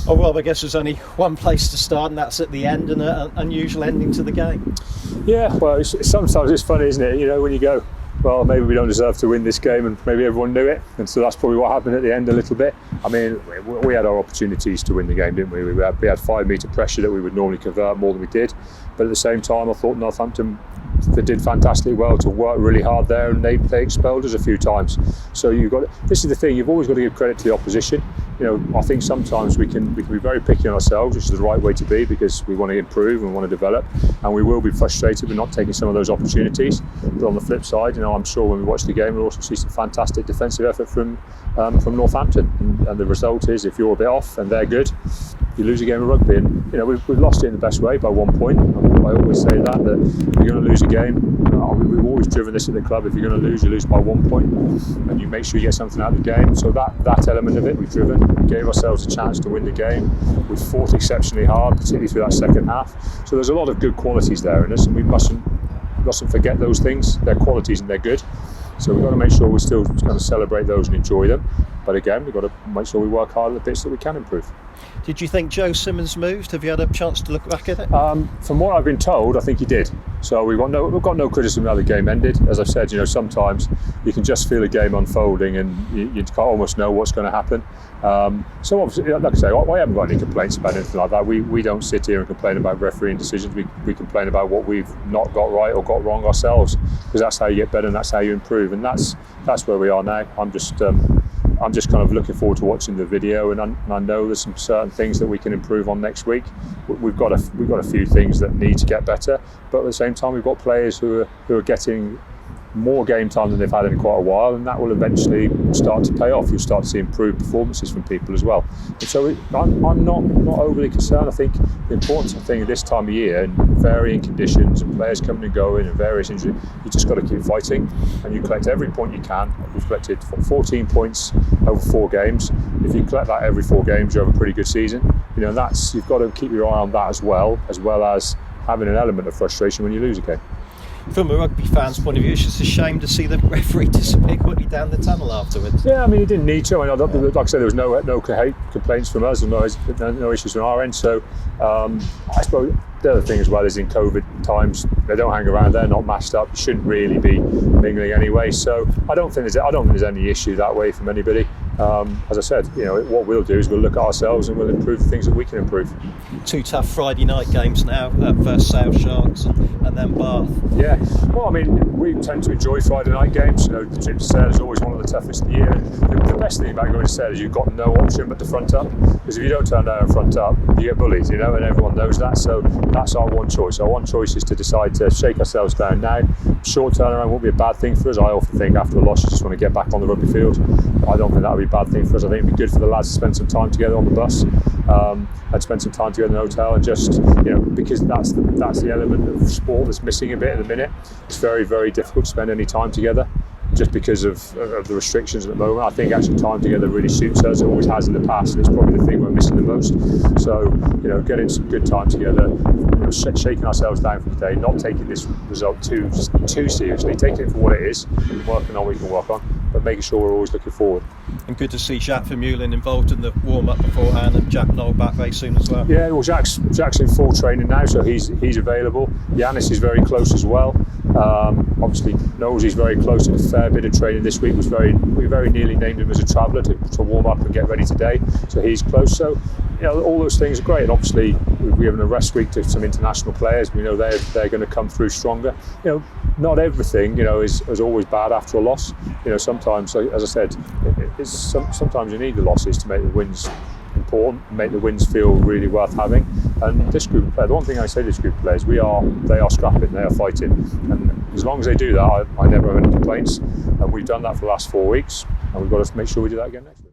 Oh, well, I guess there's only one place to start, and that's at the end, and an unusual ending to the game. Yeah, well, sometimes it's funny, isn't it? You know, when you go, well, maybe we don't deserve to win this game, and maybe everyone knew it, and so that's probably what happened at the end a little bit. I mean, we had our opportunities to win the game, didn't we? We had 5-metre pressure that we would normally convert more than we did, but at the same time, I thought Northampton, they did fantastically well to work really hard there, and they expelled us a few times. So this is the thing, you've always got to give credit to the opposition. You know, I think sometimes we can be very picky on ourselves, which is the right way to be, because we want to improve and we want to develop, and we will be frustrated with not taking some of those opportunities. But on the flip side, you know, I'm sure when we watch the game, we'll also see some fantastic defensive effort from Northampton. And the result is, if you're a bit off and they're good, you lose a game of rugby. And you know, we've lost it in the best way, by 1 point. I always say that you're going to lose a game. We've always driven this at the club. If you're going to lose, you lose by 1 point, and you make sure you get something out of the game. So that element of it, we've driven. We gave ourselves a chance to win the game. We fought exceptionally hard, particularly through that second half. So there's a lot of good qualities there in us, and we mustn't forget those things. They're qualities and they're good. So we've got to make sure we still kind of celebrate those and enjoy them. But again, we've got to make sure we work hard at the bits that we can improve. Did you think Joe Simmons moved? Have you had a chance to look back at it? From what I've been told, I think he did. So we've got no criticism of how the game ended. As I've said, you know, sometimes you can just feel a game unfolding, and you can't almost know what's going to happen. So obviously, like I say, I haven't got any complaints about anything like that. We don't sit here and complain about refereeing decisions. We complain about what we've not got right or got wrong ourselves, because that's how you get better and that's how you improve. And that's where we are now. I'm just kind of looking forward to watching the video, and I know there's some certain things that we can improve on next week. We've got a few things that need to get better, but at the same time, we've got players who are getting more game time than they've had in quite a while, and that will eventually start to pay off. You'll start to see improved performances from people as well. And so I'm not overly concerned. I think the important thing at this time of year, in varying conditions and players coming and going and various injuries, you just got to keep fighting, and you collect every point you can. We've collected 14 points over 4 games. If you collect that every 4 games, you have a pretty good season. You know, you've got to keep your eye on that as well as having an element of frustration when you lose a game. From a rugby fan's point of view, it's just a shame to see the referee disappear quickly down the tunnel afterwards. Yeah, I mean, he didn't need to. I mean, like I said, there was no complaints from us, and no issues from our end. So I suppose the other thing as well is, in COVID times, they don't hang around. They're not mashed up. You shouldn't really be mingling anyway. So I don't think there's any issue that way from anybody. As I said, you know, what we'll do is we'll look at ourselves and we'll improve the things that we can improve. 2 tough Friday night games now, first Sale Sharks and then Bath. Yeah, well, I mean, we tend to enjoy Friday night games. You know, the trip to Sale is always one of the toughest of the year. The best thing about going to Sale is you've got no option but to front up, because if you don't turn down and front up, you get bullied, you know, and everyone knows that. So that's our one choice. Our one choice is to decide to shake ourselves down now. Short turnaround won't be a bad thing for us. I often think after a loss, you just want to get back on the rugby field. I don't think that would be a bad thing for us. I think it'd be good for the lads to spend some time together on the bus, and spend some time together in the hotel, and just, you know, because that's the element of sport that's missing a bit at the minute. It's very, very difficult to spend any time together, just because of the restrictions at the moment. I think actually time together really suits us. It always has in the past, and it's probably the thing we're missing the most. So, you know, getting some good time together, you know, shaking ourselves down for the day, not taking this result too seriously, taking it for what it is, working on what we can work on, but making sure we're always looking forward. And good to see Jacques Vermeulen involved in the warm-up beforehand, and Jack Knoll back very soon as well. Yeah, well, Jack's in full training now, so he's available. Yanis is very close as well. Obviously, Nosey's very close to a fair bit of training this week. We very nearly named him as a traveller to warm up and get ready today, so he's close. So, you know, all those things are great. And obviously, we've given a rest week to some international players. We know they're going to come through stronger. You know, not everything, you know, is always bad after a loss. You know, sometimes, as I said, sometimes you need the losses to make the wins important, make the wins feel really worth having. And this group of players, the one thing I say to this group of players, they are scrapping, they are fighting, and as long as they do that, I never have any complaints. And we've done that for the last 4 weeks, and we've got to make sure we do that again next week.